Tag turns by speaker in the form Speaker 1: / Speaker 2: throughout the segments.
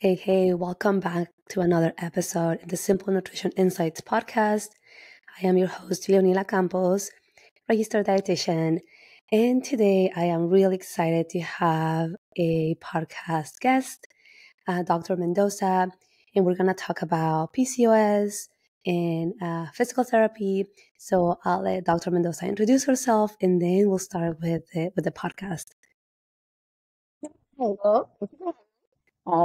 Speaker 1: Hey, welcome back to another episode in the Simple Nutrition Insights podcast. I am your host, Leonila Campos, registered dietitian, and today I am really excited to have a podcast guest, Dr. Mendoza, and we're going to talk about PCOS and physical therapy. So I'll let Dr. Mendoza introduce herself, and then we'll start with the podcast.
Speaker 2: Hello.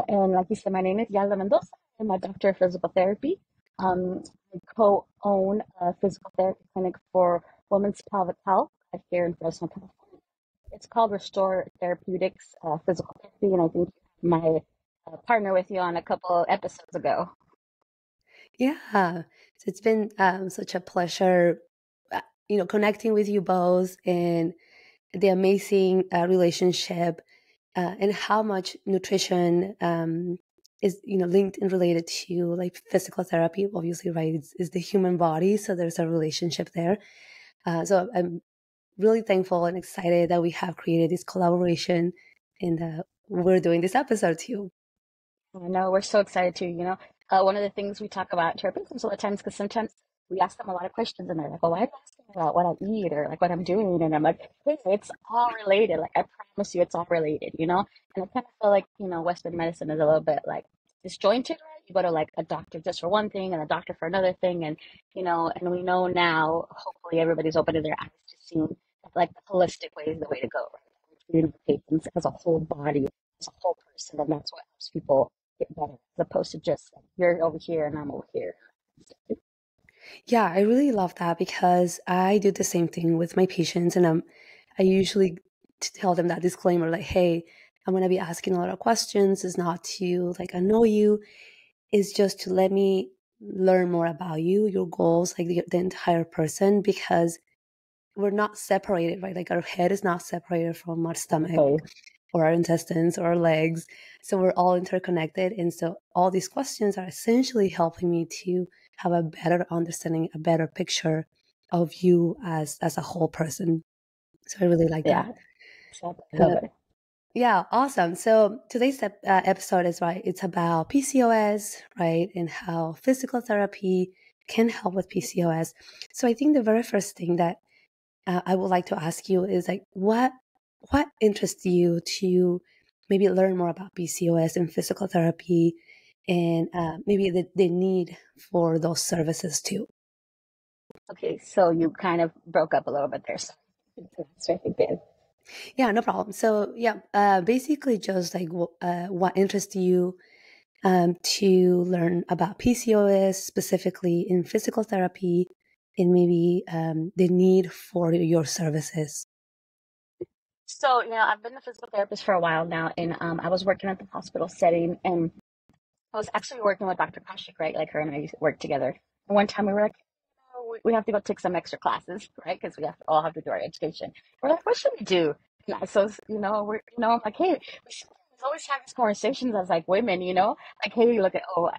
Speaker 2: And like you said, my name is Yalda Mendoza. I'm a doctor of physical therapy. I co-own a physical therapy clinic for women's pelvic health here in Fresno, California. It's called Restore Therapeutics Physical Therapy, and I think my partner with you on a couple episodes ago.
Speaker 1: Yeah, so it's been such a pleasure, connecting with you both and the amazing relationship and how much nutrition is, linked and related to like physical therapy. Obviously, right? It's the human body, so there's a relationship there. So I'm really thankful and excited that we have created this collaboration and we're doing this episode too.
Speaker 2: I know we're so excited too. One of the things we talk about to our patients all the time is because sometimes we ask them a lot of questions and they're like, well, why are you asking about what I eat or like what I'm doing? And I'm like, hey, it's all related. Like, I promise you it's all related. And I kind of feel like, Western medicine is a little bit like disjointed, right? You go to like a doctor just for one thing and a doctor for another thing. And we know now, hopefully everybody's opening their eyes to seeing like the holistic way is the way to go, right? Treating patients as a whole body, as a whole person. And that's what helps people get better, as opposed to just like, you're over here and I'm over here.
Speaker 1: Yeah, I really love that because I do the same thing with my patients, and I usually tell them that disclaimer, like, "Hey, I'm gonna be asking a lot of questions. It's not to like annoy you. It's just to let me learn more about you, your goals, like the entire person, because we're not separated, right? Like our head is not separated from our stomach
Speaker 2: Okay.
Speaker 1: or our intestines or our legs. So we're all interconnected. And so all these questions are essentially helping me to have a better understanding, a better picture of you as a whole person. So I really like that.
Speaker 2: Yeah, exactly. I love it.
Speaker 1: Yeah, awesome. So today's episode is right. It's about PCOS, right, and how physical therapy can help with PCOS. So I think the very first thing that I would like to ask you is like, what interests you to maybe learn more about PCOS and physical therapy, and maybe the need for those services too.
Speaker 2: Okay, so you kind of broke up a little bit there. So that's what I did.
Speaker 1: Yeah, no problem. So yeah, basically just like what interests you to learn about PCOS specifically in physical therapy, and maybe the need for your services.
Speaker 2: So, I've been a physical therapist for a while now, and I was working at the hospital setting, and I was actually working with Dr. Kashik, right? Like her and I worked together. And one time we were like, oh, we have to go take some extra classes, right? Because we all have to do our education. We're like, what should we do? So, I'm like, hey, we should always have these conversations as like women, like, hey, look at, oh,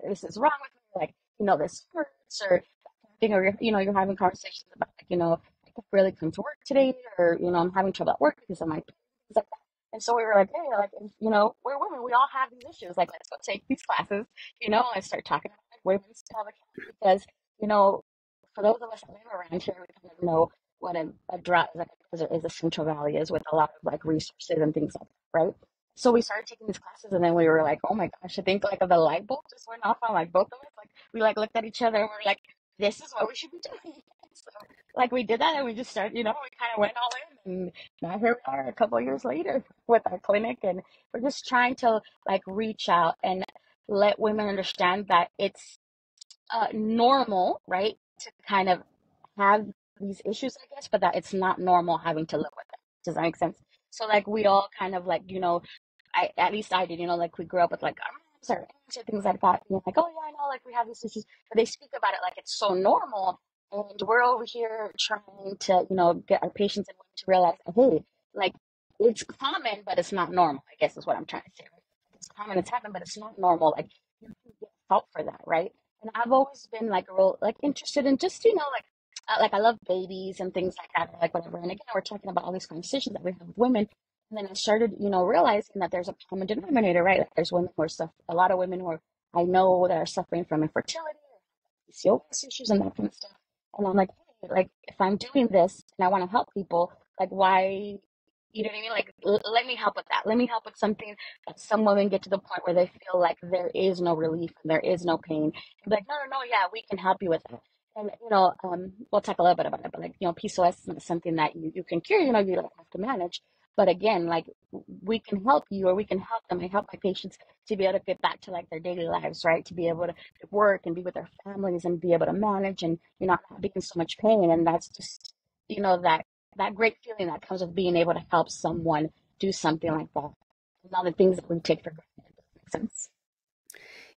Speaker 2: this is wrong with me, like, this hurts, or you're having conversations about like, I can't really come to work today, or I'm having trouble at work because of my things like that. And so we were like, hey, like, we're women. We all have these issues. Like, let's go take these classes, and start talking about like women's pelvic health because, for those of us that live around here, we kind of know what a drought is a Central Valley is with a lot of like resources and things like that, right? So we started taking these classes, and then we were like, oh my gosh, I think like the light bulb just went off on like both of us. Like we like looked at each other and we're like, this is what we should be doing. So like we did that, and we just started, we kind of went all in, and now here we are a couple of years later with our clinic, and we're just trying to like reach out and let women understand that it's normal, right, to kind of have these issues, I guess, but that it's not normal having to live with them. Does that make sense? So like we all kind of like, at least I did, like we grew up with like our moms or aunts or things like that. And you're like, oh yeah, I know, like we have these issues, but they speak about it like it's so normal. And we're over here trying to, get our patients and women to realize that, hey, like it's common, but it's not normal, I guess is what I'm trying to say. Right? It's common, it's happened, but it's not normal. Like you can get help for that, right? And I've always been like real like interested in just, like I love babies and things like that, like whatever. And again, we're talking about all these conversations that we have with women. And then I started, realizing that there's a common denominator, right? Like there's women who are a lot of women who are, I know that are suffering from infertility, PCOS issues, and that kind of stuff. And I'm like, hey, like if I'm doing this and I want to help people, like why, you know what I mean? Like let me help with that. Let me help with something that some women get to the point where they feel like there is no relief and there is no pain. And be like, no, no, no, yeah, we can help you with that. And we'll talk a little bit about it, but like, PCOS is not something that you can cure, you like have to manage. But again, like we can help you or we can help them. I help my patients to be able to get back to like their daily lives, right? To be able to work and be with their families and be able to manage and not be in so much pain. And that's just, that great feeling that comes with being able to help someone do something like that. And all the things that we take for granted. Does that make sense?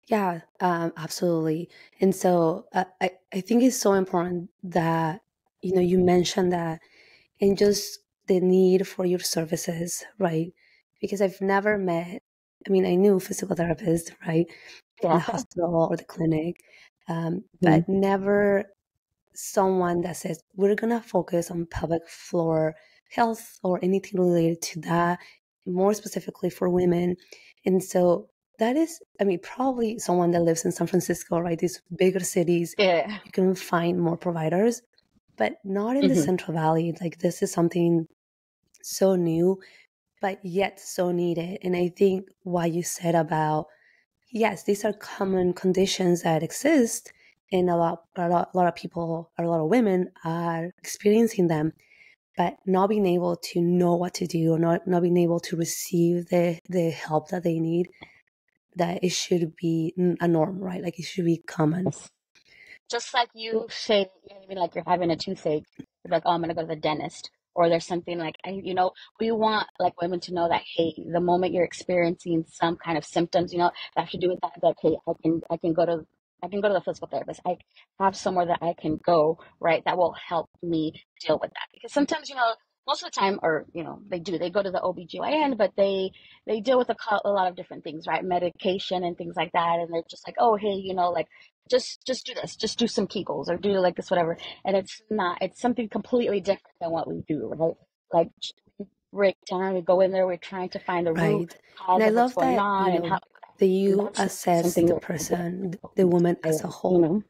Speaker 1: Yeah, absolutely. And so I think it's so important that, you mentioned that, and just the need for your services, right? Because I've never met, I mean, I knew physical therapists, right, in the
Speaker 2: Yeah.
Speaker 1: hospital or the clinic,
Speaker 2: Mhm.
Speaker 1: but never someone that says, we're going to focus on pelvic floor health or anything related to that, more specifically for women. And so that is, I mean, probably someone that lives in San Francisco, right? These bigger cities,
Speaker 2: Yeah.
Speaker 1: you can find more providers, but not in the
Speaker 2: Hmm.
Speaker 1: Central Valley. Like, this is something so new, but yet so needed. And I think what you said about, yes, these are common conditions that exist, and a lot of people, a lot of women are experiencing them, but not being able to know what to do, or not being able to receive the help that they need, that it should be a norm, right? Like, it should be common.
Speaker 2: Yes. Just like you say, you know what I mean, like you're having a toothache, you're like, oh, I'm gonna go to the dentist. Or there's something like, we want like women to know that, hey, the moment you're experiencing some kind of symptoms, that have to do with that, like, hey, I can go to the physical therapist. I have somewhere that I can go, right, that will help me deal with that. Because sometimes, most of the time, or, they go to the OBGYN, but they deal with a lot of different things, right? Medication and things like that. And they're just like, oh, hey, like, just do this, just do some kegels or do like this, whatever. And it's something completely different than what we do, right? Like we break down, we go in there, we're trying to find the root
Speaker 1: Right. And
Speaker 2: cause
Speaker 1: I
Speaker 2: of what's
Speaker 1: love
Speaker 2: going
Speaker 1: that,
Speaker 2: on and how.
Speaker 1: that
Speaker 2: And
Speaker 1: you
Speaker 2: that's
Speaker 1: assess
Speaker 2: something
Speaker 1: the
Speaker 2: that we get
Speaker 1: person, the
Speaker 2: from
Speaker 1: woman as a
Speaker 2: society,
Speaker 1: whole,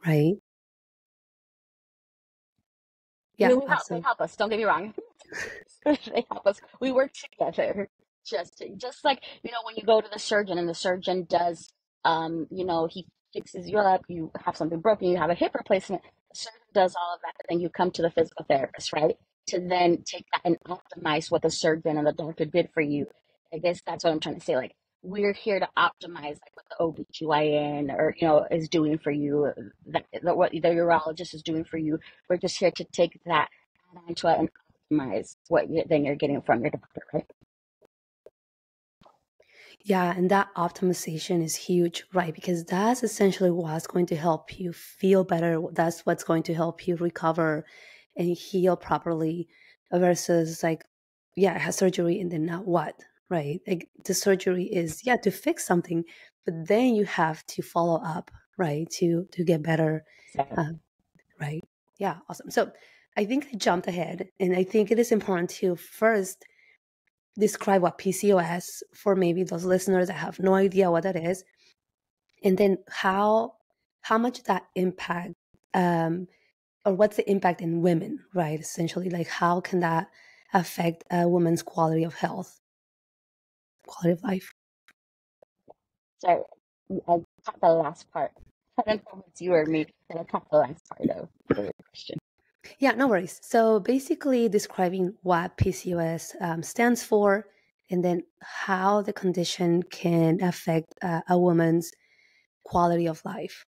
Speaker 1: right?
Speaker 2: I
Speaker 1: Yeah,
Speaker 2: mean, they
Speaker 1: absolutely.
Speaker 2: help us. Don't get me wrong. They help us. We work together. Just like when you go to the surgeon and the surgeon does, he fixes you up. You have something broken. You have a hip replacement. The surgeon does all of that, but then you come to the physical therapist, right? To then take that and optimize what the surgeon and the doctor did for you. I guess that's what I'm trying to say. Like we're here to optimize like what the OBGYN or is doing for you, that what the urologist is doing for you. We're just here to take that, add on to it, and optimize what then you're getting from your doctor, right?
Speaker 1: Yeah, and that optimization is huge, right? Because that's essentially what's going to help you feel better. That's what's going to help you recover and heal properly, versus like, yeah, I had surgery and then now what, right? Like, the surgery is, yeah, to fix something, but then you have to follow up, right? To get better,
Speaker 2: So,
Speaker 1: uh, right? Yeah, awesome. So I think I jumped ahead, and I think it is important to first describe what PCOS, for maybe those listeners that have no idea what that is, and then how much that impact, um, or what's the impact in women, right? Essentially, like, how can that affect a woman's quality of health, quality of life?
Speaker 2: sorry, I caught the last part. I don't know if it's you or me, but I caught the last part of your question.
Speaker 1: Yeah, no worries. So basically, describing what PCOS stands for, and then how the condition can affect a woman's quality of life.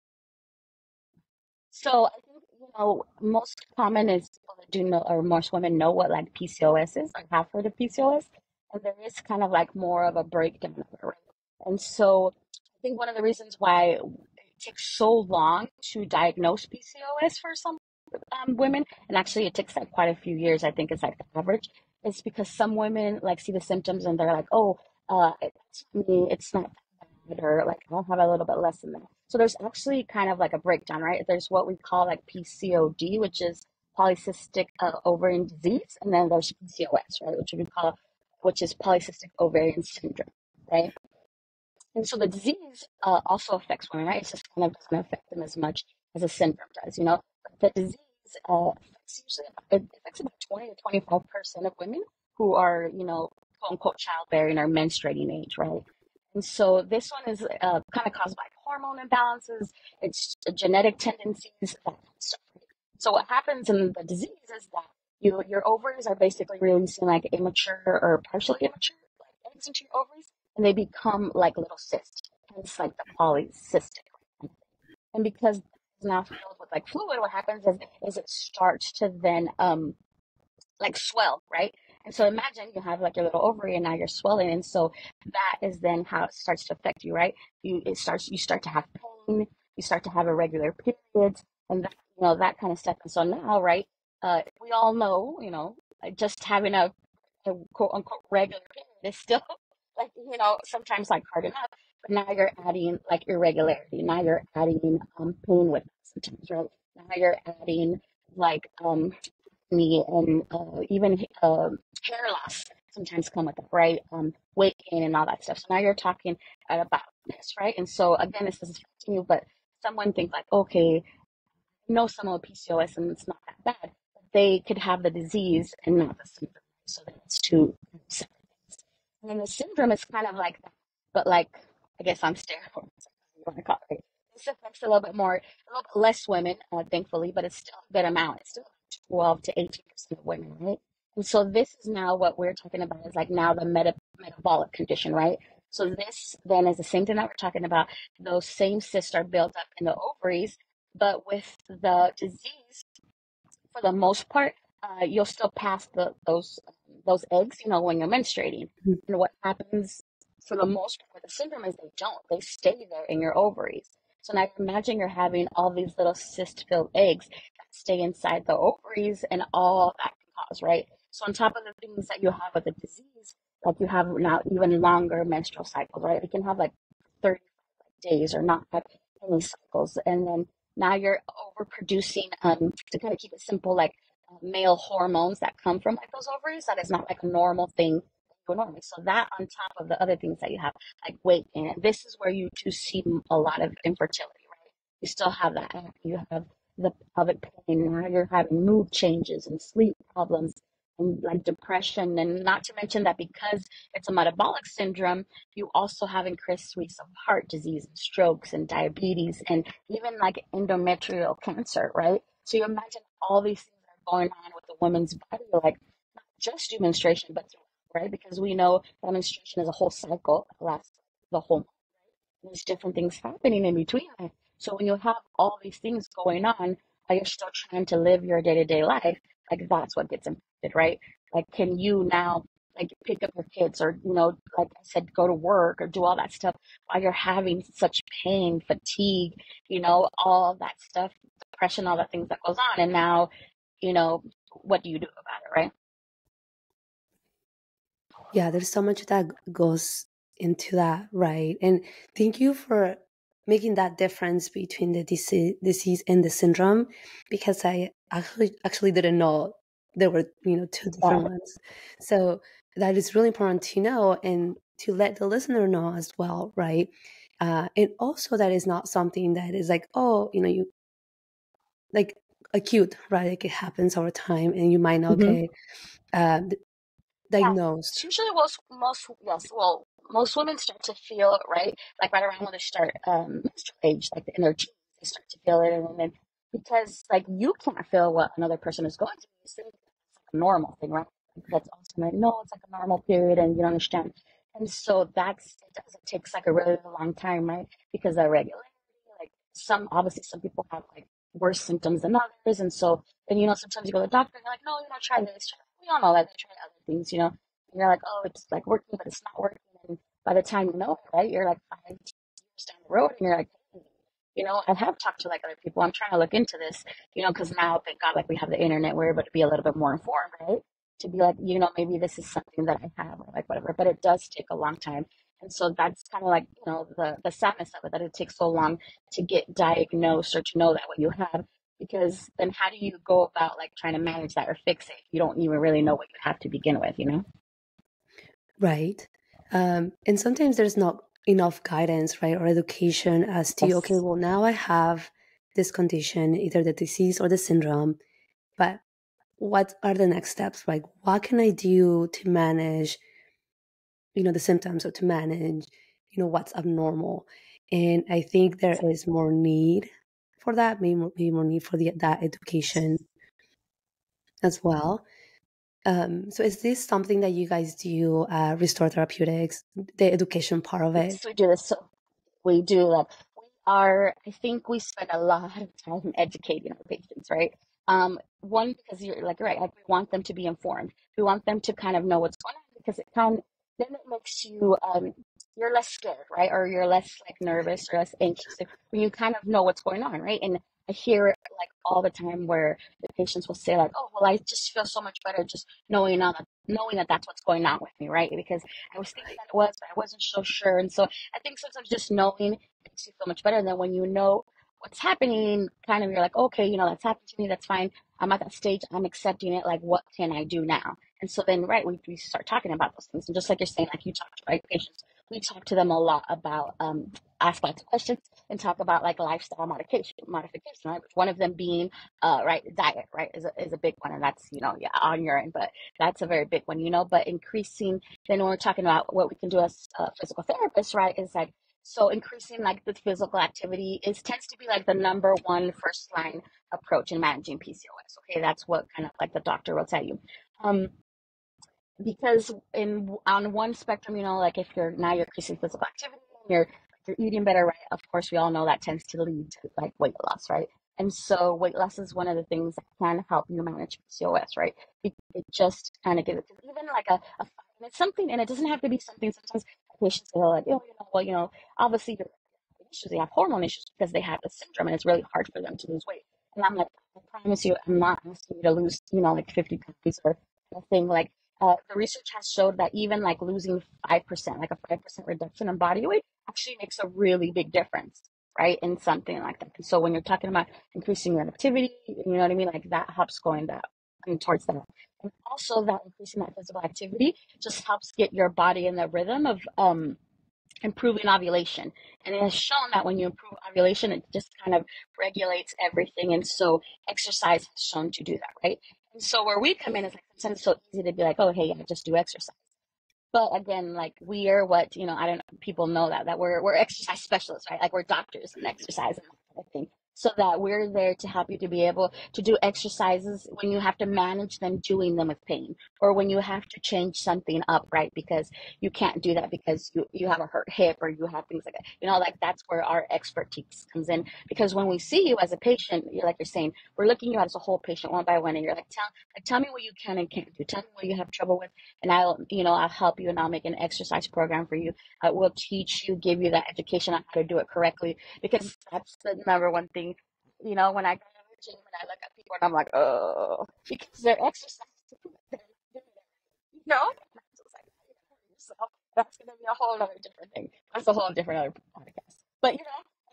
Speaker 2: So I think most common is people that do know, or most women know what like PCOS is, like have heard of PCOS, and there is kind of like more of a breakdown of it, right? And so I think one of the reasons why it takes so long to diagnose PCOS for some women, and actually it takes like quite a few years, I think it's like the average, is because some women like see the symptoms and they're like, oh, it's me, it's not that bad, or like I'll have a little bit less than that. So there's actually kind of like a breakdown, right? There's what we call like PCOD, which is polycystic ovarian disease, and then there's PCOS, right, which we call which is polycystic ovarian syndrome, right? And so the disease also affects women, right? It just kind of doesn't affect them as much as a syndrome does, you know. But the disease affects usually it affects about 20 to 25% of women who are, you know, quote unquote childbearing or menstruating age, right? And so this one is kind of caused by hormone imbalances, it's genetic tendencies, that kind of stuff. Right? So what happens in the disease is that your ovaries are basically releasing like immature or partially immature like eggs into your ovaries, and they become like little cysts, hence like the polycystic. And because it's now filled with like fluid, what happens is it starts to then like swell, right? And so imagine you have like your little ovary and now you're swelling, and so that is then how it starts to affect you, right? You start to have pain, you start to have irregular periods, and that, you know, that kind of stuff. And so now, right? We all know, you know, just having a quote unquote regular period is still like, you know, sometimes like hard enough. But now you're adding like irregularity. Now you're adding pain with it sometimes, right? Now you're adding like me and even hair loss sometimes come with it, right? Weight gain and all that stuff. So now you're talking about this, right? And so again, this is affecting you, but someone thinks like, okay, I know someone with PCOS and it's not that bad. But they could have the disease and not the symptom. So that's two separate things. And then the syndrome is kind of like that, but like I guess on steroids, you want to call it. Right? This affects a little bit more, a little bit less women, thankfully, but it's still a good amount. It's still 12 to 18% of women, right? And so this is now what we're talking about is like now the metabolic condition, right? So this then is the same thing that we're talking about. Those same cysts are built up in the ovaries, but with the disease, for the most part, you'll still pass those eggs, you know, when you're menstruating. And what happens for the most part with the syndrome is they don't. They stay there in your ovaries. So now imagine you're having all these little cyst-filled eggs that stay inside the ovaries, and all that can cause, right? So on top of the things that you have with the disease, like you have now even longer menstrual cycles, right? You can have like 30 days or not have any cycles, and then now you're overproducing, to kind of keep it simple, like male hormones that come from like those ovaries. That is not like a normal thing normally. So that on top of the other things that you have, like weight gain, and this is where you do see a lot of infertility, right? You still have that. You have the pelvic pain. Now you're having mood changes and sleep problems and like depression, and not to mention that because it's a metabolic syndrome, you also have increased risks of heart disease and strokes and diabetes and even like endometrial cancer, right? So you imagine all these things that are going on with the woman's body, like not just through menstruation, but through, right? Because we know that menstruation is a whole cycle that lasts the whole month. There's different things happening in between that. So when you have all these things going on, while you're still trying to live your day to day life, like that's what gets impacted, right? Like, can you now like pick up your kids, or you know, like I said, go to work or do all that stuff while you're having such pain, fatigue, you know, all that stuff, depression, all that things that goes on, and now, you know, what do you do about it, right?
Speaker 1: Yeah, there's so much that goes into that, right? And thank you for making that difference between the disease and the syndrome, because I actually didn't know there were, two different
Speaker 2: Yeah.
Speaker 1: ones. So that is really important to know and to let the listener know as well, right? And also that is not something that is like, oh, you like acute, right? Like it happens over time and you might not
Speaker 2: Mm-hmm.
Speaker 1: get
Speaker 2: Yeah, it's
Speaker 1: diagnosed.
Speaker 2: usually most yes, well, most women start to feel it, right, like right around when they start menstrual age, like in their teens, they start to feel it, and then because like you can't feel what another person is going through, you think it's like a normal thing, right? Like, that's awesome. Like, no, it's like a normal period, and you don't understand. And so it takes like a really long time, right? Because of regularity, like obviously some people have like worse symptoms than others, and so then sometimes you go to the doctor and you're like, no, try this, try that. We all know that they try other things, and you're like, oh, it's like working, but it's not working. And by the time you know it, right, you're like 5 years down the road, and you're like, hey, I have talked to like other people. I'm trying to look into this, because now thank God, like we have the internet, we're able to be a little bit more informed, right? To be like, maybe this is something that I have, or like whatever. But it does take a long time, and so that's kind of like the sadness of it, that it takes so long to get diagnosed or to know that what you have, because then how do you go about like trying to manage that or fix it if you don't even really know what you have to begin with?
Speaker 1: Right. And sometimes there's not enough guidance, right, or education as to, okay,
Speaker 2: Yes.
Speaker 1: well, now I have this condition, either the disease or the syndrome, but what are the next steps? Like, what can I do to manage, the symptoms, or to manage, what's abnormal? And I think there is more need for that, maybe more need for that education as well. So is this something that you guys do, Restore Therapeutics, the education part of it?
Speaker 2: Yes, we do this. So we do like we are. I think we spend a lot of time educating our patients, right? One, because you're like right, like we want them to be informed. We want them to kind of know what's going on because it kind then it makes you you're less scared, right? Or you're less like nervous or less anxious when you kind of know what's going on, right? And I hear it like all the time where the patients will say like, "Oh, well, I just feel so much better just knowing that that's what's going on with me, right? Because I was thinking that it was, but I wasn't so sure." And so I think sometimes just knowing makes you feel much better. And then when you know what's happening, kind of you're like, okay, that's happened to me. That's fine. I'm at that stage. I'm accepting it. Like, what can I do now? And so then, right, we start talking about those things. And just like you're saying, like you talk to right patients, we talk to them a lot about, ask lots of questions and talk about like lifestyle modification, right? Which one of them being, right, diet, right, is a big one. And that's, yeah, on your end, but that's a very big one, but increasing, then when we're talking about what we can do as physical therapists, right, is like, so increasing like the physical activity is tends to be like the number one first line approach in managing PCOS. Okay, that's what kind of like the doctor will tell you. Um, because in on one spectrum, like if you're increasing physical activity and you're eating better, right? Of course, we all know that tends to lead to like weight loss, right? And so weight loss is one of the things that can help you manage PCOS, right? It just kind of gives it, even like and it's something, and it doesn't have to be something. Sometimes patients are like, oh, well, obviously you're issues, they have hormone issues because they have the syndrome, and it's really hard for them to lose weight. And I'm like, I promise you, I'm not asking you to lose, like 50 pounds or anything. Like, the research has showed that even like losing 5%, like a 5% reduction in body weight, actually makes a really big difference, right? In something like that. And so when you're talking about increasing your activity, you know what I mean? Like that helps going that and towards that. And also that increasing that physical activity just helps get your body in the rhythm of improving ovulation. And it has shown that when you improve ovulation, it just kind of regulates everything. And so exercise has shown to do that, right? And so where we come in is like sometimes it's so easy to be like, oh, hey, yeah, just do exercise. But again, like we are what, I don't know, people know that we're exercise specialists, right? Like we're doctors in exercise and that kind of thing. So that we're there to help you to be able to do exercises when you have to manage them doing them with pain, or when you have to change something up, right? Because you can't do that because you have a hurt hip or you have things like that. Like that's where our expertise comes in. Because when we see you as a patient, you're saying, we're looking at you as a whole patient one by one, and you're like, tell me what you can and can't do. Tell me what you have trouble with, and I'll help you, and I'll make an exercise program for you. I will teach you, give you that education on how to do it correctly, because that's the number one thing. When I go to the gym and I look at people and I'm like, oh, because they're exercising, they're doing it, And I'm just like, you're gonna hurt yourself. That's gonna be a whole other different thing. That's a whole different other podcast. But and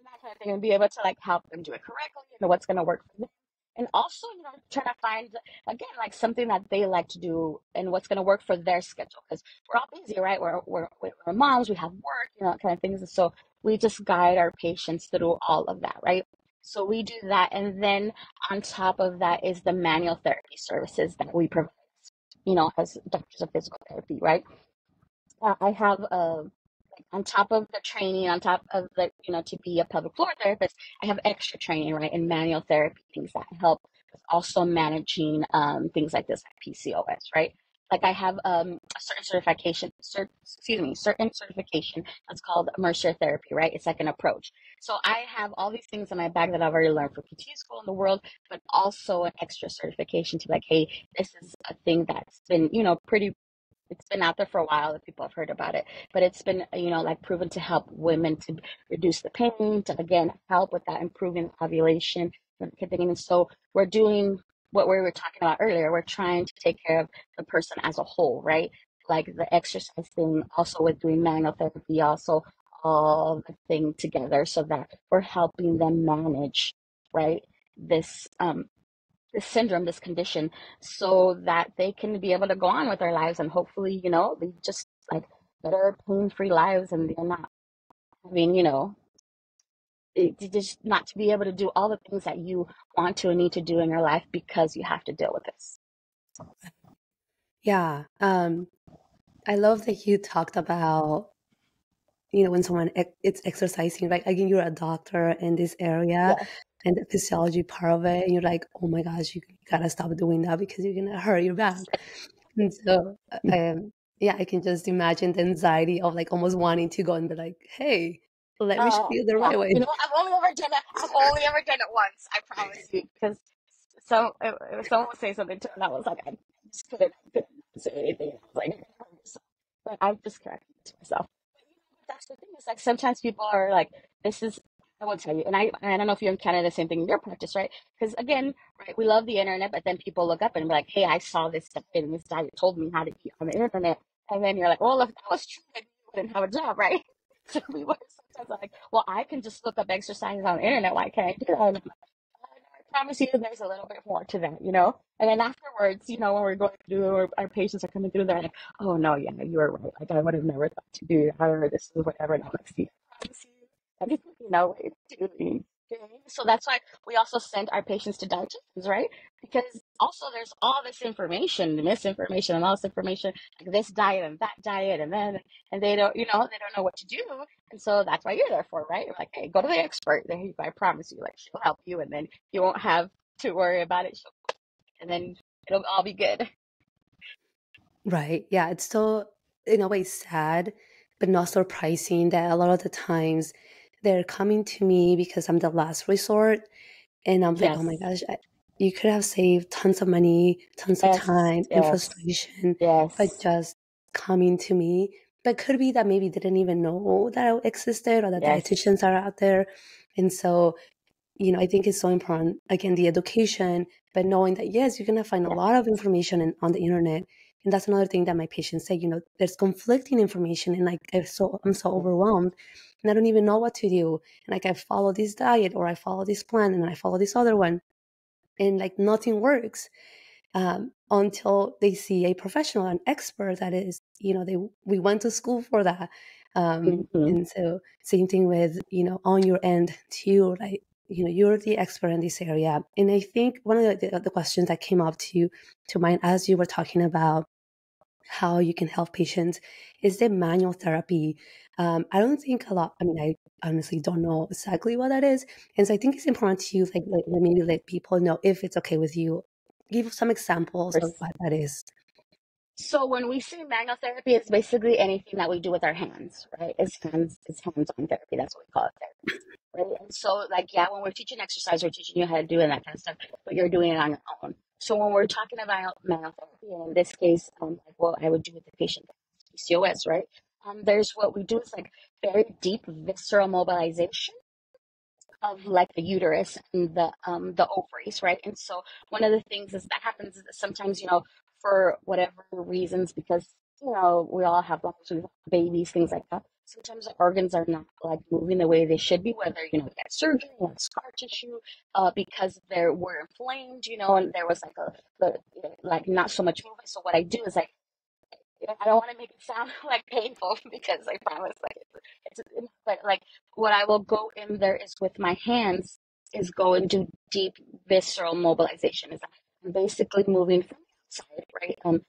Speaker 2: that kind of thing, and be able to like help them do it correctly, what's gonna work for them, and also try to find again like something that they like to do and what's going to work for their schedule, because we're all busy, right? We're moms, we have work, kind of things. And so we just guide our patients through all of that, right? So we do that, and then on top of that is the manual therapy services that we provide, as doctors of physical therapy, right? I have on top of the training, on top of the, to be a pelvic floor therapist, I have extra training, right, in manual therapy, things that help with also managing things like this, like PCOS, right? Like I have a certain certification that's called Mercer therapy, right? It's like an approach. So I have all these things in my bag that I've already learned from PT school in the world, but also an extra certification to like, hey, this is a thing that's been, pretty it's been out there for a while that people have heard about it, but it's been, like proven to help women to reduce the pain, to again help with that improving ovulation and everything. And so we're doing what we were talking about earlier. We're trying to take care of the person as a whole, right? Like the exercise thing, also with doing manual therapy, also all the thing together, so that we're helping them manage, right? This syndrome, this condition, so that they can be able to go on with their lives and hopefully, lead just like better pain-free lives, and they're not having, just not to be able to do all the things that you want to and need to do in your life because you have to deal with this.
Speaker 1: Yeah. I love that you talked about, when someone it's exercising, right? Again, you're a doctor in this area
Speaker 2: Yes.
Speaker 1: and the physiology part of it, and you're like, oh my gosh, you gotta stop doing that because you're gonna hurt your back. And so, yeah, I can just imagine the anxiety of like almost wanting to go and be like, hey, let me show you the
Speaker 2: Yeah.
Speaker 1: right way.
Speaker 2: I've only ever done it once. I promise you, because if someone would say something to me, and I was like, I just couldn't say anything. I was like, "You're gonna hurt yourself." But I just corrected it to myself. But that's the thing, is like sometimes people are like, this is. I will tell you, and I don't know if you encounter the same thing in your practice, right? Because again, right, we love the internet, but then people look up and be like, hey, I saw this stuff, and this diet told me how to eat on the internet, and then you're like, well, if that was true, then you wouldn't have a job, right? So we were sometimes like, well, I can just look up exercises on the internet. Why can't I do that? And I'm like, I promise you, there's a little bit more to that. And then afterwards, when we're going through, or our patients are coming through, they're like, oh no, yeah, you were right. Like I would have never thought to do that, or this is whatever. And I'm like, see, I promise you, everything what you're doing. So that's why we also send our patients to dietitians, right? Because also there's all this information, misinformation, and all this information, like this diet and that diet, and then and they don't know what to do, and so that's why you're there for, right? You're like, hey, go to the expert. There you go. I promise you, like she'll help you, and then you won't have to worry about it. And then it'll all be good.
Speaker 1: Right. Yeah. It's still, in a way, sad, but not surprising that a lot of the times they're coming to me because I'm the last resort. And I'm like, oh my
Speaker 2: Yes,
Speaker 1: gosh, you could have saved tons of money, tons of
Speaker 2: yes,
Speaker 1: time and
Speaker 2: yes,
Speaker 1: frustration by
Speaker 2: yes,
Speaker 1: just coming to me. But could be that maybe didn't even know that I existed or that
Speaker 2: yes,
Speaker 1: dietitians are out there. And so, I think it's so important, again, the education, but knowing that, yes, you're going to find a
Speaker 2: yeah,
Speaker 1: lot of information on the internet. And that's another thing that my patients say, there's conflicting information and like, I'm so
Speaker 2: yeah.
Speaker 1: overwhelmed and I don't even know what to do. And like, I follow this diet or I follow this plan and I follow this other one and like nothing works until they see a professional, an expert that is, we went to school for that.
Speaker 2: Hmm.
Speaker 1: And so same thing with, on your end too, like, you're the expert in this area. And I think one of the questions that came up to mind as you were talking about how you can help patients is the manual therapy. I don't think a lot, I mean, I honestly don't know exactly what that is. And so I think it's important to maybe let people know if it's okay with you. Give some examples of what that is.
Speaker 2: So when we say manual therapy, it's basically anything that we do with our hands, right? It's hands-on therapy. That's what we call it, therapy, right? And so, like, yeah, when we're teaching exercise, we're teaching you how to do it and that kind of stuff, but you're doing it on your own. So when we're talking about manual therapy, and in this case, like what I would do with the patient that has PCOS, right? There's what we do is like very deep visceral mobilization of like the uterus and the ovaries, right? And so one of the things is that happens is that sometimes, for whatever reasons, because we all have lives, we have babies, things like that. Sometimes the organs are not like moving the way they should be, whether we got surgery, like scar tissue, because they were inflamed, and there was like like not so much movement. So what I do is I don't want to make it sound like painful because I promise, like but like what I will go in there is with my hands is go and do deep visceral mobilization. Is I'm basically moving from the outside, right? I'm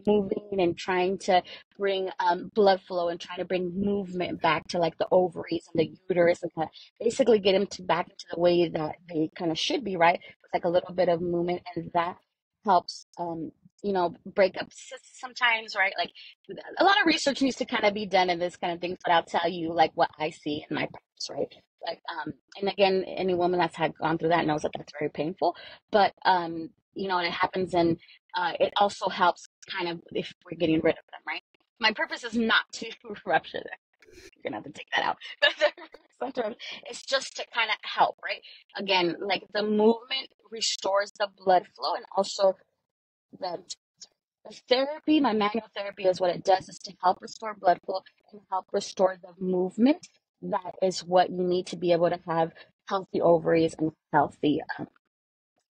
Speaker 2: moving and trying to bring blood flow and trying to bring movement back to like the ovaries and the uterus and kind of basically get them to back into the way that they kind of should be, right? With like a little bit of movement, and that helps break up cysts sometimes, right? Like a lot of research needs to kind of be done in this kind of things, but I'll tell you like what I see in my practice, right? Like, and again, any woman that's had gone through that knows that that's very painful, but and it happens, and it also helps kind of if we're getting rid of them, right? My purpose is not to rupture them. You're gonna have to take that out. But sometimes it's just to kind of help, right? Again, like the movement restores the blood flow, and also the therapy, my manual therapy is what it does is to help restore blood flow and help restore the movement. That is what you need to be able to have healthy ovaries and healthy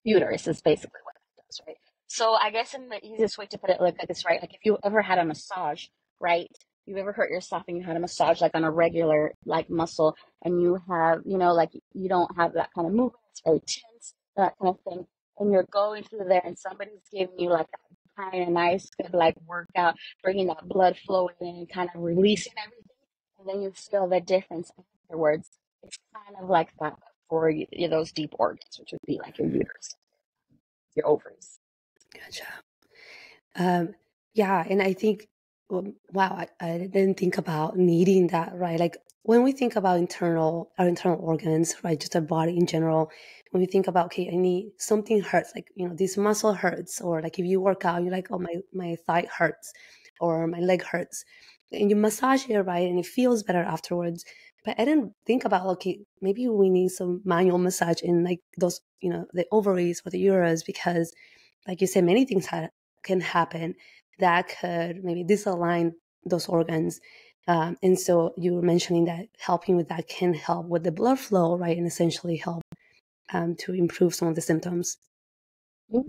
Speaker 2: uterus is basically what it does, right? So I guess in the easiest way to put it like this, right? Like if you ever had a massage, right? you've ever hurt yourself and you had a massage like on a regular like muscle, and you have, like you don't have that kind of movement, it's very tense, that kind of thing, and you're going through there and somebody's giving you like a kind of nice good like workout, bringing that blood flow in and kind of releasing everything, and then you feel the difference afterwards. It's kind of like that for those deep organs, which would be like your uterus, your ovaries.
Speaker 1: Gotcha. Um, yeah, and I think, wow, I didn't think about needing that, right? Like when we think about our internal organs, right, just our body in general, when we think about, okay, I need something hurts, like, this muscle hurts, or like if you work out, you're like, oh, my thigh hurts, or my leg hurts, and you massage it, right, and it feels better afterwards. But I didn't think about, okay, maybe we need some manual massage in like those, the ovaries or the uterus, because like you said, many things can happen that could maybe disalign those organs. And so you were mentioning that helping with that can help with the blood flow, right? And essentially help to improve some of the symptoms.
Speaker 2: Mhm.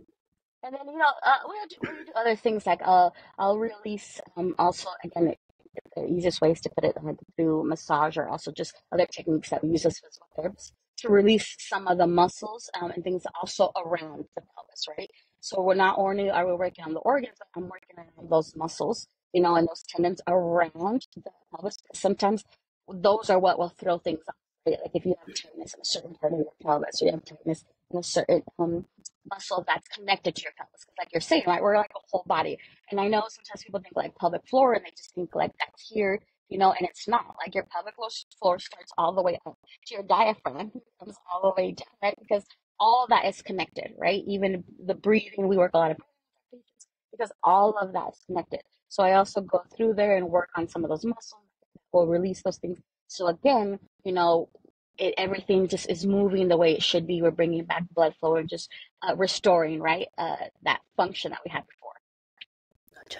Speaker 2: And then we'll do other things like I'll release also again the easiest ways to put it like through massage or also just other techniques that we use as physical therapists to release some of the muscles and things also around the pelvis, right? So we're not only are we working on the organs, but I'm working on those muscles, and those tendons around the pelvis. Sometimes those are what will throw things off, right? Like if you have tightness in a certain part of your pelvis, or you have tightness in a certain muscle that's connected to your pelvis. Because like you're saying, right, we're like a whole body. And I know sometimes people think like pelvic floor and they just think like that's here, and it's not. Like your pelvic floor starts all the way up to your diaphragm, comes all the way down, right? Because all that is connected, right? Even the breathing, we work a lot of breathing because all of that is connected. So I also go through there and work on some of those muscles that will release those things. So again, everything just is moving the way it should be. We're bringing back blood flow and just restoring, right, that function that we had before.
Speaker 1: Gotcha.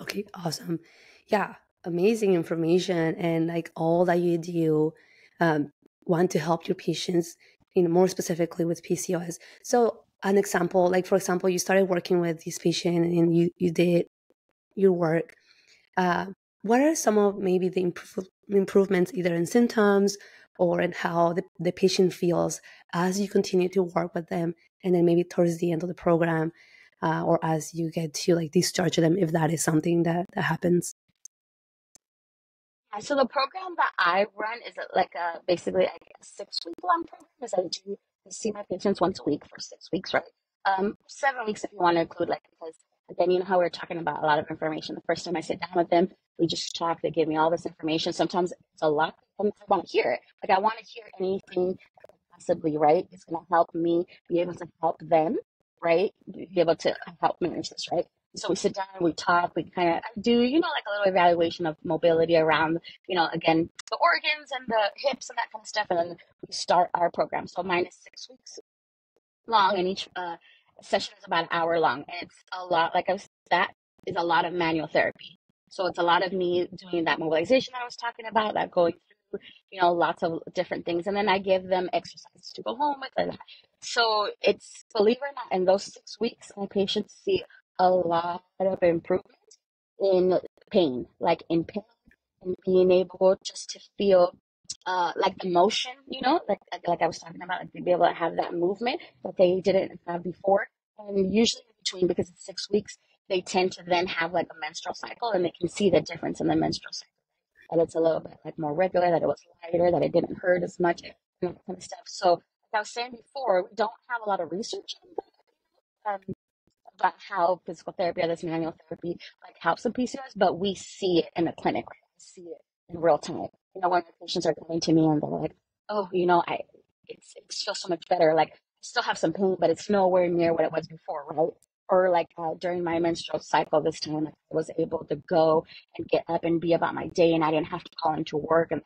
Speaker 1: Okay, awesome. Yeah, amazing information, and like all that you do, um, want to help your patients, more specifically with PCOS. So an example, like for example, you started working with this patient and you did your work. Uh, what are some of maybe the improvements either in symptoms or in how the patient feels as you continue to work with them, and then maybe towards the end of the program, or as you get to like discharge them, if that is something that happens?
Speaker 2: Yeah, so the program that I run is like basically like a 6 week long program. Is I see my patients once a week for 6 weeks, right? 7 weeks if you want to include like because again, you know how we are talking about a lot of information. The first time I sit down with them, we just talk. They give me all this information. Sometimes it's a lot, and I want to hear it. Like I want to hear anything possibly, right? It's going to help me be able to help them, right? Be able to help manage this, right? So we sit down, we talk, we kind of do, like a little evaluation of mobility around, again, the organs and the hips and that kind of stuff. And then we start our program. So mine is 6 weeks long, and each session is about an hour long. And it's a lot, like I was, that is a lot of manual therapy. So it's a lot of me doing that mobilization I was talking about, that going through, lots of different things. And then I give them exercises to go home with. And so it's, believe it or not, in those 6 weeks, my patients see a lot of improvement in pain, like in pain and being able just to feel like the motion, like I was talking about, like to be able to have that movement that they didn't have before. And usually in between, because it's 6 weeks, they tend to then have like a menstrual cycle, and they can see the difference in the menstrual cycle. And it's a little bit like more regular, that it was lighter, that it didn't hurt as much, and that kind of stuff. So, like I was saying before, we don't have a lot of research on that, about how physical therapy or this manual therapy like helps in PCOS, but we see it in the clinic. Right? We see it in real time. When the patients are coming to me and they're like, "Oh, it feels so much better. Like I still have some pain, but it's nowhere near what it was before, right?" Or like during my menstrual cycle this time, like, I was able to go and get up and be about my day, and I didn't have to call into work. And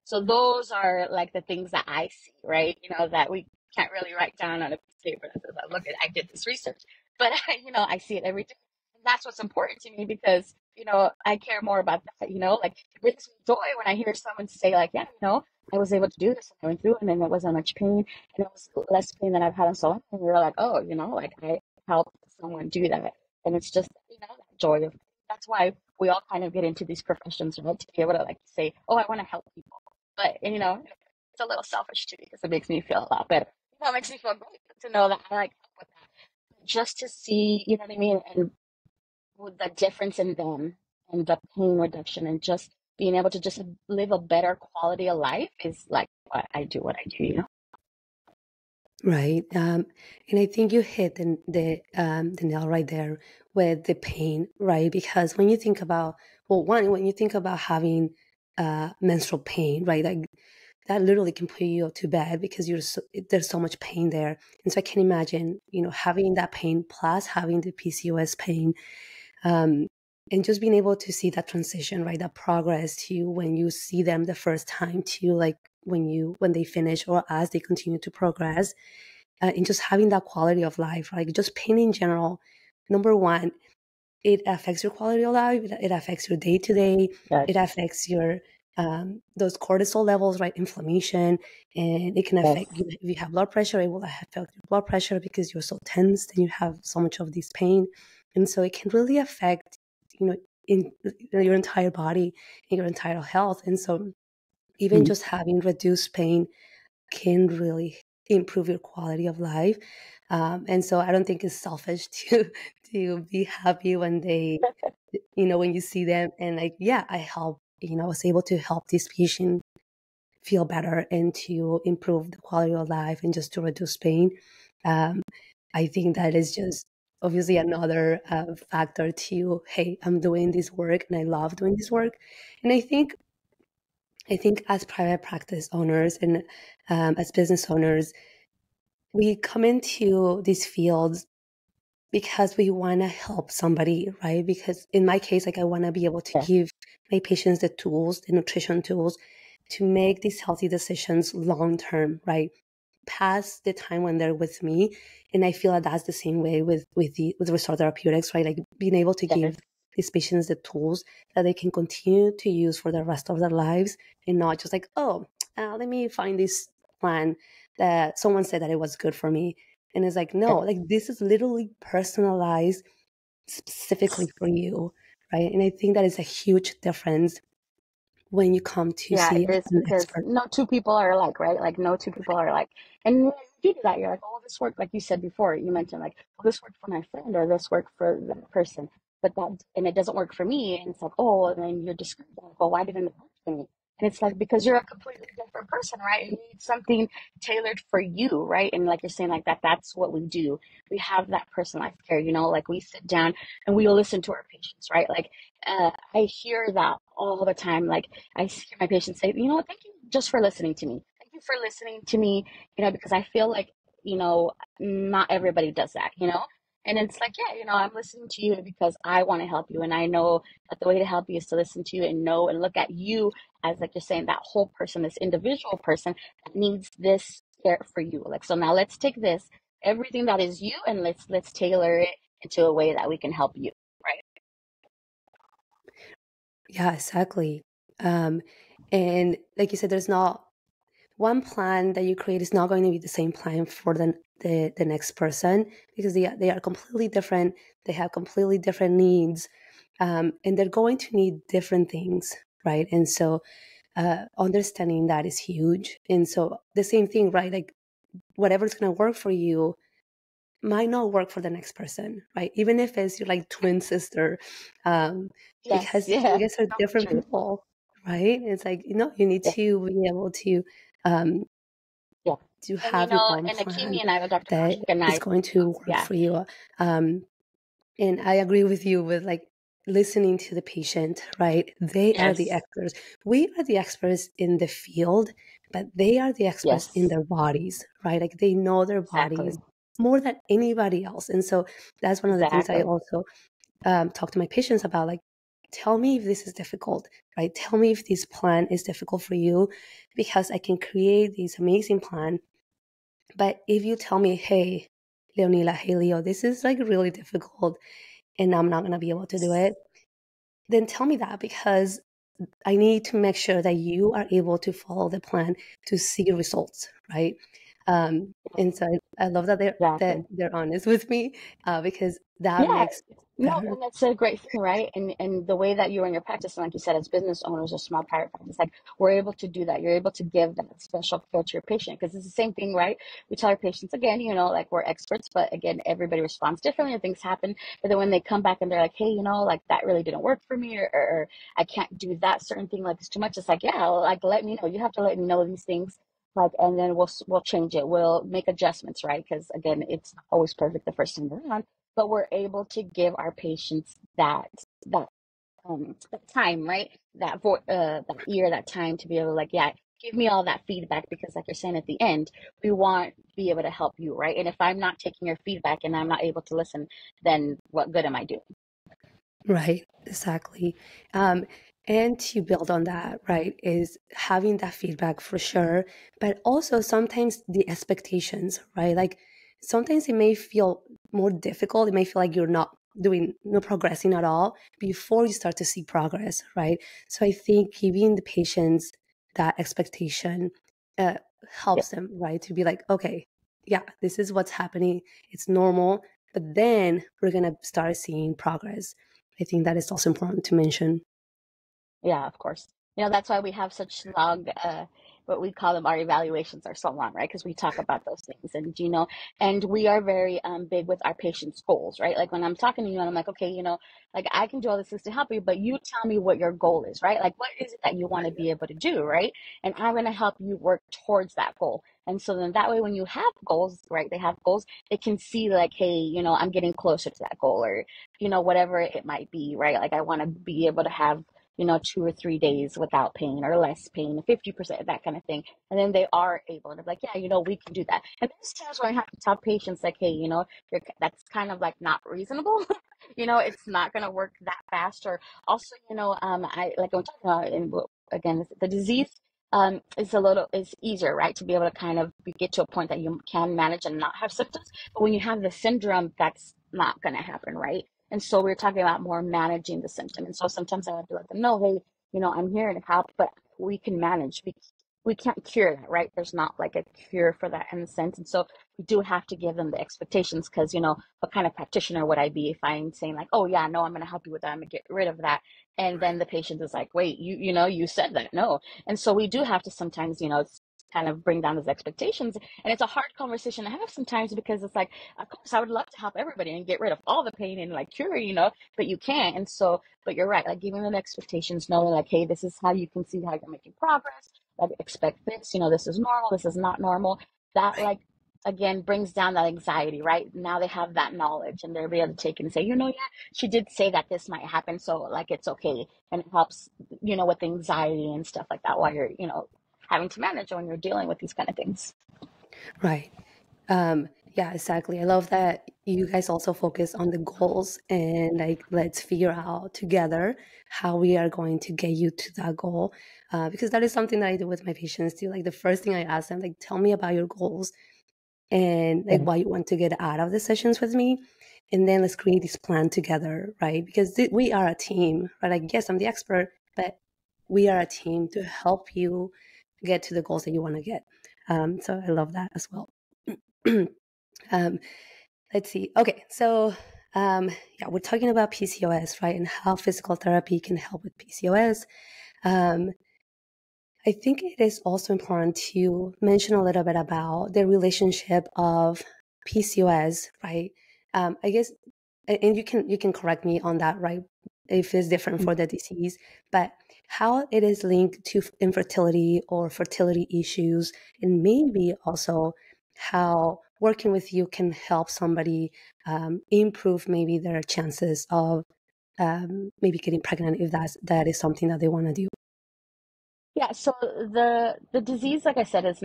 Speaker 2: so those are like the things that I see, right? That we can't really write down on a piece of paper that says, "Look, I did this research," but I see it every day. And that's what's important to me because, I care more about that, like it brings me joy when I hear someone say like, "Yeah, I was able to do this and I went through it and then it wasn't much pain and it was less pain than I've had in so long." And you're like, "Oh, like I helped someone do that." And it's just, that joy of that's why we all kind of get into these professions, right? To be able to like say, oh, I want to help people. But, and, it's a little selfish too because it makes me feel a lot better. It makes me feel great to know that I like help with that. Just to see, you know what I mean? And with the difference in them and the pain reduction and just being able to just live a better quality of life is like what I do.
Speaker 1: Right. And I think you hit the nail right there with the pain, right? Because when you think about, well, one, when you think about having menstrual pain, right? Like that literally can put you to bed because there's so much pain there. And so I can imagine, having that pain plus having the PCOS pain, um, and just being able to see that transition, right? That progress to when you see them the first time to like when they finish or as they continue to progress, and just having that quality of life, like just pain in general. Number one, it affects your quality of life. It affects your day to day.
Speaker 2: Yes,
Speaker 1: It affects your those cortisol levels, right? Inflammation, and it can
Speaker 2: yes,
Speaker 1: affect you if you have blood pressure. It will affect your blood pressure because you're so tense and you have so much of this pain, and so it can really affect in your entire body and your entire health. And so even
Speaker 2: mm,
Speaker 1: just having reduced pain can really improve your quality of life. And so I don't think it's selfish to be happy when they, when you see them and like, yeah, I was able to help this patient feel better and to improve the quality of life and just to reduce pain. Um, I think that is just obviously another factor to, hey, I'm doing this work and I love doing this work. And I think as private practice owners and as business owners, we come into these fields because we want to help somebody, right? Because in my case, like I want to be able to
Speaker 2: yes,
Speaker 1: give my patients the tools, the nutrition tools to make these healthy decisions long term, right? Past the time when they're with me. And I feel that that's the same way with Restore Therapeutics, right? Like being able to
Speaker 2: yes,
Speaker 1: give these patients the tools that they can continue to use for the rest of their lives and not just like, oh, let me find this plan that someone said that it was good for me. And it's like, no,
Speaker 2: yes.
Speaker 1: like this is literally personalized specifically for you, right? And I think that is a huge difference when you come to
Speaker 2: Yeah,
Speaker 1: see
Speaker 2: it is
Speaker 1: an
Speaker 2: because
Speaker 1: expert.
Speaker 2: no two people are alike, right? Like no two people are alike. And when you do that, you're like, oh, this worked, like you said before, you mentioned like, oh, this worked for my friend or this worked for that person. But that and it doesn't work for me. And it's like, oh, and then you're discouraged, like, well, why didn't it work for me? And it's like because you're a completely different person, right? You need something tailored for you, right? And like you're saying, like that's what we do. We have that personalized care, like we sit down and we listen to our patients, right? Like I hear that all the time. Like I hear my patients say, thank you just for listening to me. Thank you for listening to me, because I feel like, not everybody does that. And it's like, yeah, I'm listening to you because I want to help you. And I know that the way to help you is to listen to you and know and look at you as, like you're saying, that whole person, this individual person that needs this care for you. Like, so now let's take this, everything that is you, and let's tailor it into a way that we can help you. Right.
Speaker 1: Yeah, exactly. Um, and like you said, there's not one plan that you create is not going to be the same plan for the next person because they are completely different. They have completely different needs, and they're going to need different things, right? And so understanding that is huge. And so the same thing, right? Like whatever's going to work for you might not work for the next person, right? Even if it's your like twin sister, um,
Speaker 2: Yes.
Speaker 1: because you
Speaker 2: Yeah.
Speaker 1: guys are
Speaker 2: So
Speaker 1: different
Speaker 2: true.
Speaker 1: people, right? It's like you need
Speaker 2: Yeah.
Speaker 1: to be able um,
Speaker 2: Yeah.
Speaker 1: to
Speaker 2: And
Speaker 1: have your own
Speaker 2: and Akimi
Speaker 1: plan
Speaker 2: and I with Dr.
Speaker 1: that
Speaker 2: Kaushik and
Speaker 1: is
Speaker 2: I,
Speaker 1: going to work
Speaker 2: yeah.
Speaker 1: for you. Um, and I agree with you with like listening to the patient, right? They are the
Speaker 2: Yes.
Speaker 1: experts. We are the experts in the field, but they are the experts in
Speaker 2: Yes.
Speaker 1: their bodies, right? Like they know their bodies
Speaker 2: Exactly.
Speaker 1: more than anybody else. And so that's one of the things I
Speaker 2: Exactly.
Speaker 1: also talk to my patients about. Like, tell me if this is difficult, right? Tell me if this plan is difficult for you because I can create this amazing plan. But if you tell me, hey, Leonila, hey, Leo, this is like really difficult and I'm not going to be able to do it, then tell me that because I need to make sure that you are able to follow the plan to see results, right? And so I love that they're
Speaker 2: Exactly.
Speaker 1: honest with me because that
Speaker 2: Yeah.
Speaker 1: makes
Speaker 2: No,
Speaker 1: better.
Speaker 2: and that's a great thing, right? And the way that you run your practice, and like you said, as business owners or small private practice, like we're able to do that. You're able to give that special care to your patient because it's the same thing, right? We tell our patients again, like we're experts, but again, everybody responds differently and things happen. But then when they come back and they're like, hey, like that really didn't work for me, or I can't do that certain thing, like it's too much. It's like, yeah, like let me know. You have to let me know these things. Like, and then we'll change it. We'll make adjustments, right? Because again, it's not always perfect the first time around, but we're able to give our patients that that time, right? That ear, that time to be able to like, yeah, give me all that feedback because like you're saying at the end, we want to be able to help you, right? And if I'm not taking your feedback and I'm not able to listen, then what good am I doing?
Speaker 1: Right, exactly. And to build on that, right, is having that feedback for sure, but also sometimes the expectations, right? Like sometimes it may feel more difficult. It may feel like you're not doing, no progressing at all before you start to see progress, right? So I think giving the patients that expectation uh,
Speaker 2: Yeah,
Speaker 1: helps them, right, to be like, okay, yeah, this is what's happening. It's normal, but then we're gonna start seeing progress. I think that is also important to mention.
Speaker 2: yeah, of course. That's why we have such long, what we call them, our evaluations are so long, right? Because we talk about those things, and we are very big with our patients' goals, right? Like when I'm talking to you and I'm like, okay, like I can do all this to help you, but you tell me what your goal is, right? Like what is it that you want to be able to do, right? And I'm going to help you work towards that goal. And so then that way, when you have goals, right, they have goals, they can see like, hey, I'm getting closer to that goal, or, whatever it might be, right? Like I want to be able to have 2 or 3 days without pain or less pain, 50%, that kind of thing. And then they are able to be like, yeah, we can do that. And there's times where I have to tell patients like, hey, that's kind of like not reasonable. It's not going to work that fast. Or also, I like I'm talking about, and again, the disease is easier, right? To be able to kind of get to a point that you can manage and not have symptoms. But when you have the syndrome, that's not going to happen, right? And so we are talking about more managing the symptom. And so sometimes I have to let them know, hey, I'm here to help, but we can manage. We can't cure that, right? There's not like a cure for that in a sense. And so we do have to give them the expectations because, what kind of practitioner would I be if I'm saying like, oh yeah, no, I'm going to help you with that. I'm going to get rid of that. And then the patient is like, wait, you said that. No. And so we do have to sometimes, kind of bring down those expectations. And it's a hard conversation to have sometimes because it's like, of course, I would love to help everybody and get rid of all the pain and like cure, but you can't. And so, but you're right, like giving them expectations, knowing like, hey, this is how you can see how you're making progress. Like, expect this, this is normal, this is not normal. That,
Speaker 1: Right.
Speaker 2: like, again, brings down that anxiety, right? Now they have that knowledge and they'll be able to take it and say, yeah, she did say that this might happen. So, like, it's okay. And it helps, with anxiety and stuff like that while you're, having to manage when you're dealing with these kind of things.
Speaker 1: Right. Yeah, exactly. I love that you guys also focus on the goals and like let's figure out together how we are going to get you to that goal. Because that is something that I do with my patients too. Like the first thing I ask them, like, tell me about your goals and like
Speaker 2: Yeah.
Speaker 1: what you want to get out of the sessions with me. And then let's create this plan together, right? Because we are a team, right? Like, yes, I'm the expert, but we are a team to help you get to the goals that you want to get. So I love that as well. um, let's see. Okay, so yeah, we're talking about PCOS, right? And how physical therapy can help with PCOS. Um, I think it is also important to mention a little bit about the relationship of PCOS, right? I guess, and you can correct me on that, right? If it's different for the disease, but how it is linked to infertility or fertility issues, and maybe also how working with you can help somebody improve maybe their chances of maybe getting pregnant if that is something that they want to do.
Speaker 2: Yeah, so the disease, like I said, is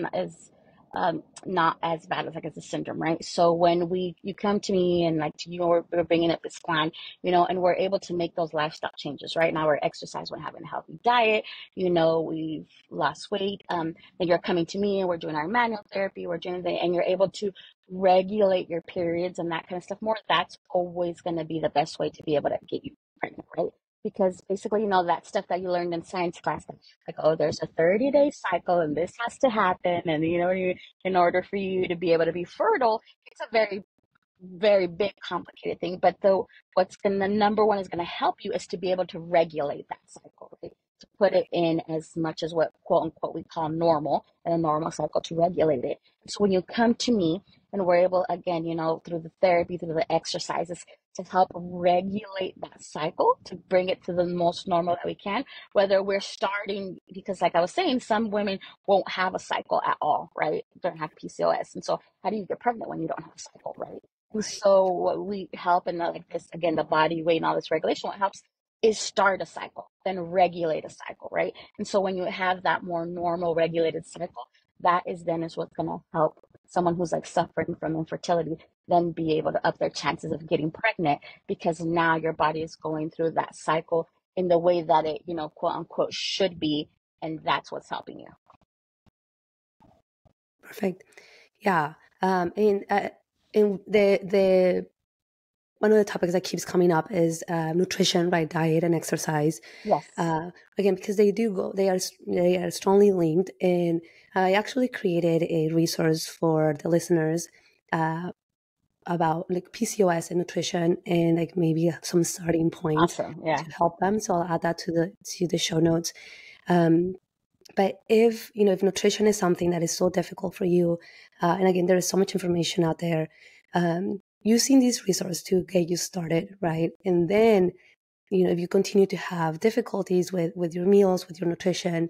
Speaker 2: not as bad as like as a syndrome, right? So when you come to me and like we're bringing up this plan, and we're able to make those lifestyle changes, right? Now we're exercise, we're having a healthy diet, we've lost weight, and you're coming to me and we're doing our manual therapy, we're doing and you're able to regulate your periods and that kind of stuff more. That's always going to be the best way to be able to get you pregnant, right? Because basically, that stuff that you learned in science class, like, oh, there's a 30-day cycle and this has to happen. And, in order for you to be able to be fertile, it's a very very big complicated thing, but the what's going the number one is going to help you is to be able to regulate that cycle, right? To put it in as much as what quote unquote we call normal, and a normal cycle, to regulate it. So when you come to me and we're able, again, through the therapy, through the exercises, to help regulate that cycle, to bring it to the most normal that we can, whether we're starting, because like I was saying, some women won't have a cycle at all, right? Don't have PCOS. And so how do you get pregnant when you don't have a cycle, right? And
Speaker 1: Right.
Speaker 2: so what we help in like this, again, the body weight and all this regulation, what helps is start a cycle, then regulate a cycle, right? And so when you have that more normal regulated cycle, that is what's going to help someone who's like suffering from infertility then be able to up their chances of getting pregnant, because now your body is going through that cycle in the way that it, quote unquote, should be. And that's what's helping you.
Speaker 1: Perfect. Yeah. And the one of the topics that keeps coming up is nutrition, right? Diet and exercise.
Speaker 2: Yes.
Speaker 1: Again, because they are strongly linked. And I actually created a resource for the listeners about like PCOS and nutrition, and like maybe some starting points
Speaker 2: Awesome. Yeah.
Speaker 1: to help them. So I'll add that to the show notes. Um, but if nutrition is something that is so difficult for you, and again, there is so much information out there, using this resource to get you started, right? And then, if you continue to have difficulties with your meals, with your nutrition,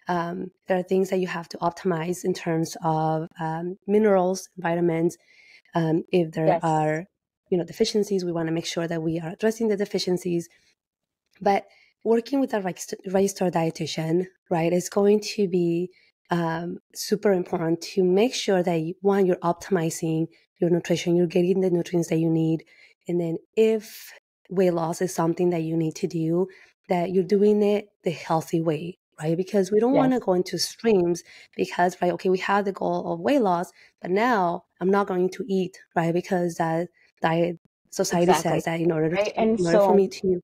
Speaker 1: there are things that you have to optimize in terms of minerals, vitamins. If there
Speaker 2: Yes.
Speaker 1: are, deficiencies, we want to make sure that we are addressing the deficiencies. But working with a registered dietitian, right, is going to be super important to make sure that you're optimizing your nutrition, you're getting the nutrients that you need. And then if weight loss is something that you need to do, that you're doing it the healthy way, right? Because we don't want
Speaker 2: Yes.
Speaker 1: to go into streams because, right, okay, we have the goal of weight loss, but now I'm not going to eat, right? Because that diet society says
Speaker 2: Exactly.
Speaker 1: that in order
Speaker 2: Right. And
Speaker 1: for me
Speaker 2: so
Speaker 1: to.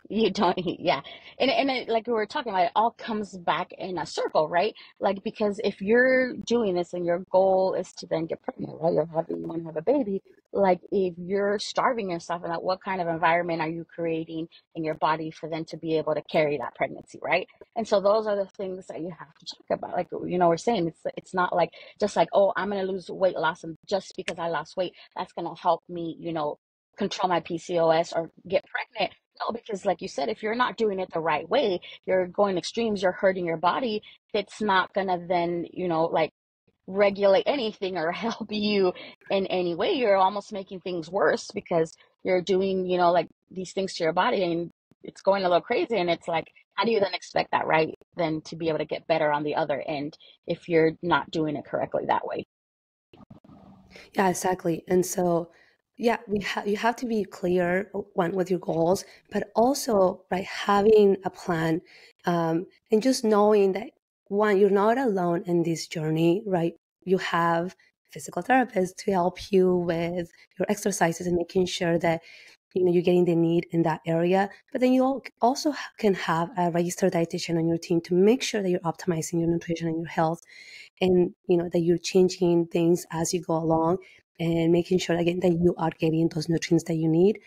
Speaker 2: you don't eat, yeah. And like we were talking about, it all comes back in a circle, right? Like, because if you're doing this and your goal is to then get pregnant, right? You want to have a baby. Like, if you're starving yourself, and like, what kind of environment are you creating in your body for them to be able to carry that pregnancy, right? And so those are the things that you have to talk about. Like, we're saying it's not like just like, oh, I'm gonna lose weight loss, and just because I lost weight, that's gonna help me, control my PCOS or get pregnant. No, because like you said, if you're not doing it the right way, you're going extremes, you're hurting your body. It's not gonna then, like regulate anything or help you in any way. You're almost making things worse because you're doing, like these things to your body, and it's going a little crazy. And it's like, how do you then expect that, right? Then to be able to get better on the other end if you're not doing it correctly that way.
Speaker 1: Yeah, exactly. And so, yeah, you have to be clear, one, with your goals, but also, right, having a plan, and just knowing that, one, you're not alone in this journey, right? You have physical therapists to help you with your exercises and making sure that you're getting the need in that area. But then you also can have a registered dietitian on your team to make sure that you're optimizing your nutrition and your health, and that you're changing things as you go along, and making sure again that you are getting those nutrients that you need.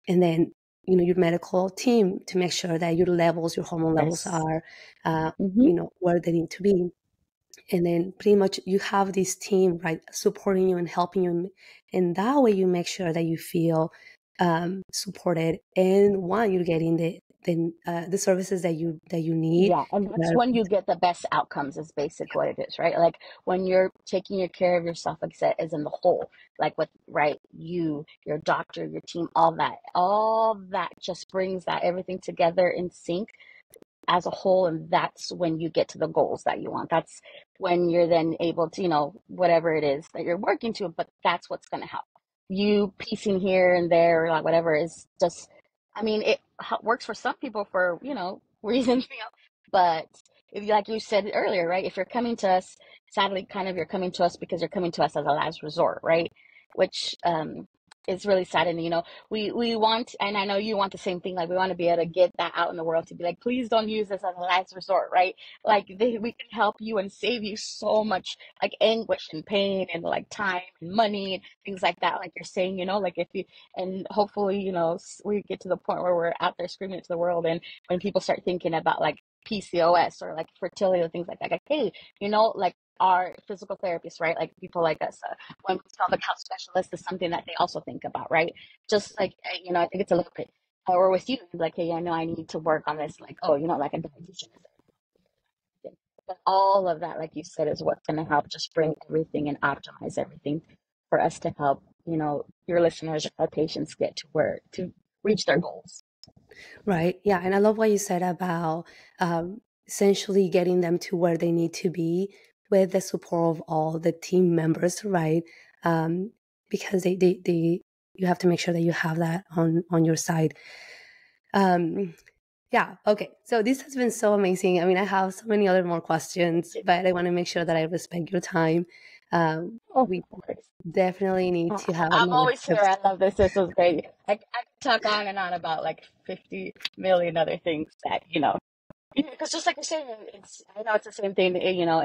Speaker 1: And then your medical team to make sure that your hormone levels
Speaker 2: Yes.
Speaker 1: are
Speaker 2: Mm-hmm.
Speaker 1: where they need to be. And then pretty much you have this team, right, supporting you and helping you, and that way you make sure that you feel supported, and one, you're getting the services that you need.
Speaker 2: Yeah, and that's when you get the best outcomes, is basically what it is, right? Like when you're taking your care of yourself, like I said, as in the whole, like with, right, you, your doctor, your team, all that just brings that everything together in sync as a whole, and that's when you get to the goals that you want. That's when you're then able to, whatever it is that you're working to, but that's what's going to help. You piecing here and there, like whatever, is just, I mean, it works for some people for, reasons, but if, like you said earlier, right, if you're coming to us, sadly, kind of, you're coming to us because you're coming to us as a last resort, right? Which it's really saddening. We want, and I know you want the same thing. Like we want to be able to get that out in the world to be like, please don't use this as a last resort, right? Like we can help you and save you so much like anguish and pain and like time and money and things like that. Like you're saying, like if you, and hopefully, we get to the point where we're out there screaming it to the world. And when people start thinking about like PCOS or like fertility or things like, hey, like our physical therapists, right? Like people like us, when we tell the health specialist is something that they also think about, right? Just like, I think it's a little bit, or with you, like, hey, I know I need to work on this, like, oh, like a dietitian. But all of that, like you said, is what's going to help just bring everything and optimize everything for us to help, your listeners, our patients get to reach their goals.
Speaker 1: Right. Yeah. And I love what you said about essentially getting them to where they need to be with the support of all the team members, right? Because you have to make sure that you have that on your side. Yeah. Okay. So this has been so amazing. I mean, I have so many other more questions, but I want to make sure that I respect your time. We definitely need to have
Speaker 2: I'm
Speaker 1: another
Speaker 2: always here. I love this. This was great. I can talk on and on about like 50 million other things that, because just like you're saying, I know it's the same thing, in your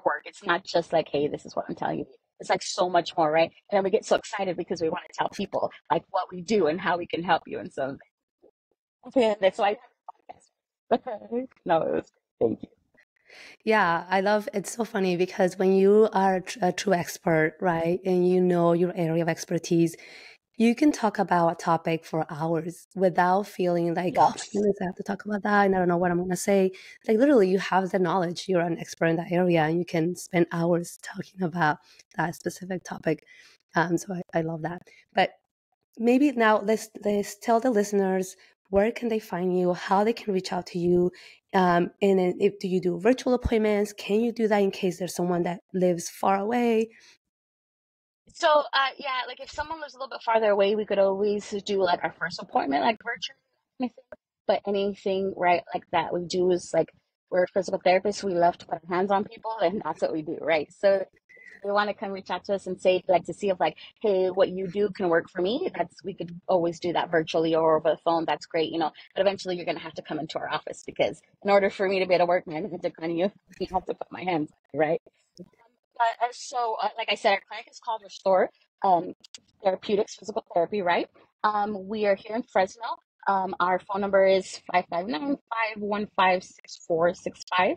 Speaker 2: work. It's not just like, hey, this is what I'm telling you. It's like so much more, right? And then we get so excited because we want to tell people like what we do and how we can help you. And so yeah, that's why I have a podcast. No, it was great. Thank you.
Speaker 1: Yeah, I love it's so funny because when you are a true expert, right, and you know your area of expertise, you can talk about a topic for hours without feeling like, oh my
Speaker 2: Yes.
Speaker 1: goodness, I have to talk about that and I don't know what I'm going to say. Like literally, you have the knowledge, you're an expert in that area, and you can spend hours talking about that specific topic. So I love that. But maybe now let's tell the listeners where can they find you, how they can reach out to you, and then if do you do virtual appointments? Can you do that in case there's someone that lives far away?
Speaker 2: So, yeah, like if someone lives a little bit farther away, we could always do like our first appointment, like virtual, anything. But anything, right, like that we do is like we're physical therapists. We love to put our hands on people, and that's what we do, right? So, if they want to come reach out to us and say, like, to see if like, hey, what you do can work for me. We could always do that virtually or over the phone. That's great, But eventually, you're gonna have to come into our office because in order for me to be able to work my magic on you, you have to put my hands on you, right? Like I said, our clinic is called Restore um, Therapeutics Physical Therapy, right? We are here in Fresno. Our phone number is 559-515-6465.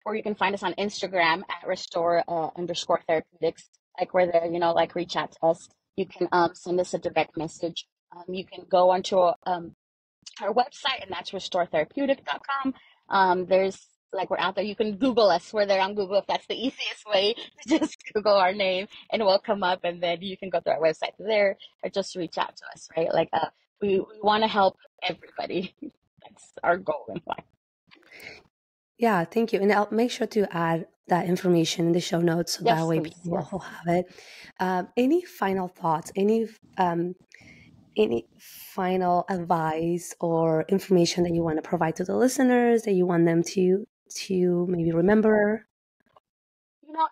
Speaker 2: Or you can find us on Instagram at Restore underscore Therapeutics. Like we're there, like reach out to us. You can send us a direct message. You can go onto our website, and that's restoretherapeutic.com. There's like we're out there. You can Google us. We're there on Google if that's the easiest way. Just Google our name and we'll come up, and then you can go to our website there or just reach out to us, right? Like we want to help everybody. That's our goal in life.
Speaker 1: Yeah, thank you. And I'll make sure to add that information in the show notes so that
Speaker 2: Yes,
Speaker 1: way
Speaker 2: please.
Speaker 1: people
Speaker 2: Yes.
Speaker 1: will have it. Any final thoughts? Any final advice or information that you want to provide to the listeners that you want them to maybe remember?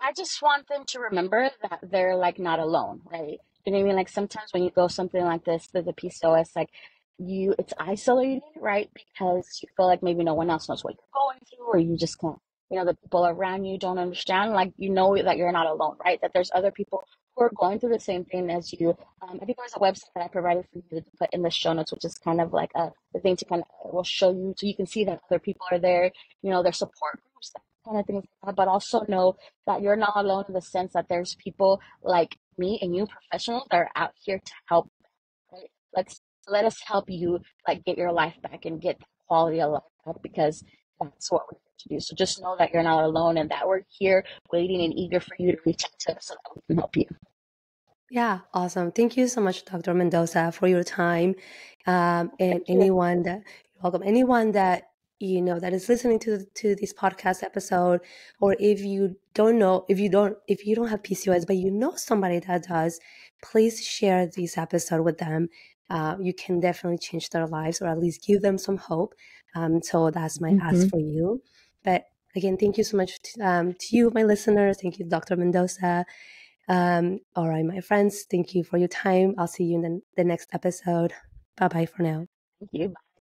Speaker 2: I just want them to remember that they're like not alone, right? You know what I mean? Like sometimes when you go something like this, the PCOS, like it's isolated, right? Because you feel like maybe no one else knows what you're going through, or you just can't, the people around you don't understand. Like, that you're not alone, right? That there's other people who are going through the same thing as you. I think there's a website that I provided for you to put in the show notes, which is kind of like the thing to kind of will show you so you can see that other people are there, their support groups, that kind of things like that, but also know that you're not alone in the sense that there's people like me and you professionals that are out here to help, right? Let us help you like get your life back and get quality of life back because that's what we're here to do. So just know that you're not alone and that we're here waiting and eager for you to reach out to us so that we can help you.
Speaker 1: Yeah, awesome. Thank you so much, Dr. Mendoza, for your time. And
Speaker 2: Thank you.
Speaker 1: anyone that you're welcome. Anyone that that is listening to this podcast episode, or if you don't know, if you don't have PCOS, but you know somebody that does, please share this episode with them. You can definitely change their lives, or at least give them some hope. So that's my ask for you. But again, thank you so much to you, my listeners. Thank you, Dr. Mendoza. All right, my friends, thank you for your time. I'll see you in the next episode. Bye bye for now.
Speaker 2: Thank you.